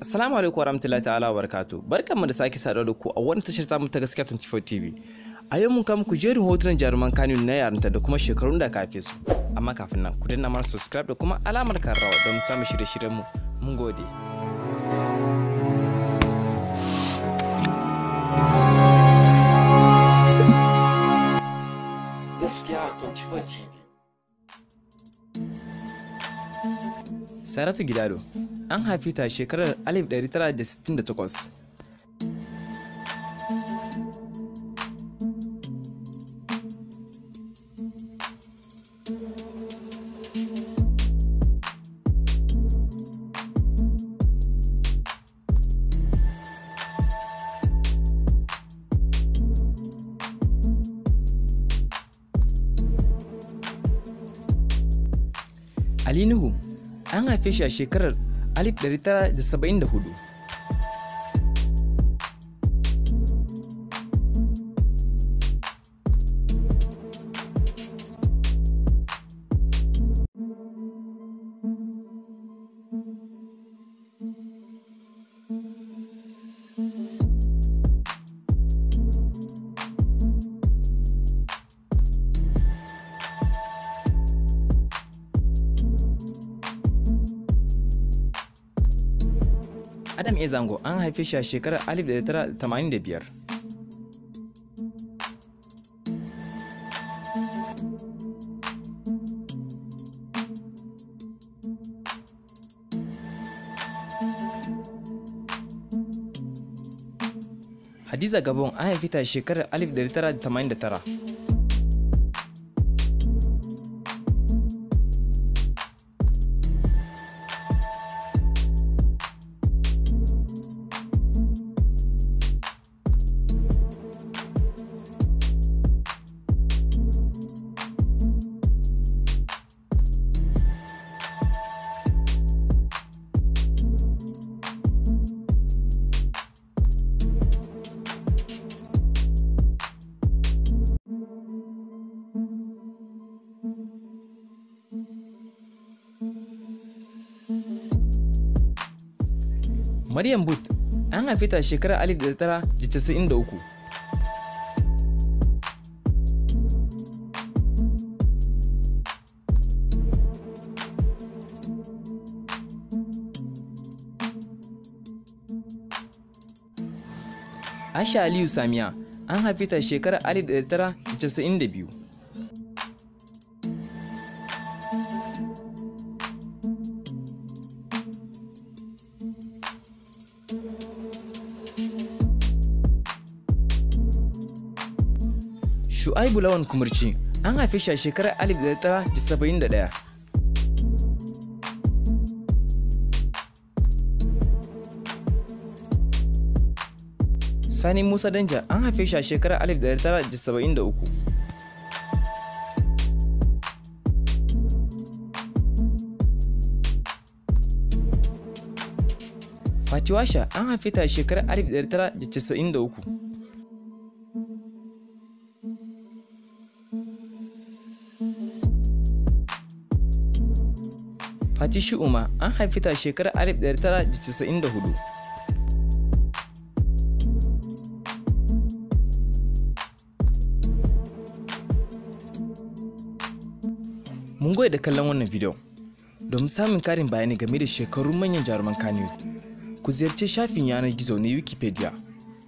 Assalamu alaikum warahmatullahi ta'ala wabarakatuh. Barkanmu da sake saduwa da ku a wannan tashar tamu ta Gaskiya 24 TV. A yau mun kawo muku jerin hotunan jaruman Kannywood na yarinta da kuma shekarun da aka haife su. Amma kafin nan, ku danna mana subscribe da kuma alamar karrawa don samun shirye-shiryen mu. Mun gode. Gaskiya 24 TV. Saratu Gidado an haife ta shekarar 1968. Nuhu an haife shi a shekarar 1974. Zango an haife shi a shekarar 1985. Hadiza Gabon an haife ta a shekarar 1989. Maryam But an haife ta shekarar 1993. Aisha Aliyu Samiya an haife ta shekarar 1992. Shu'aibu Lawan Kumurci an haife shi a shekarar 1971. Sani Musa Danja an haife shi a shekarar 1973. Fatiwasha an haife ta a shekarar 1993. Fati Shu'uma an haife ta shekarar 1994. Mun gode da kallon wannan bidiyon. Domin samun karin bayani game da shekarun manyan jaruman Kannywood, ku ziyarci shafin yanar gizo na Wikipedia.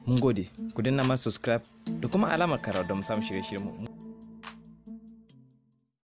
Mun gode, ku danna mana subscribe da kuma alamar karawa don samun shirye-shiryenmu.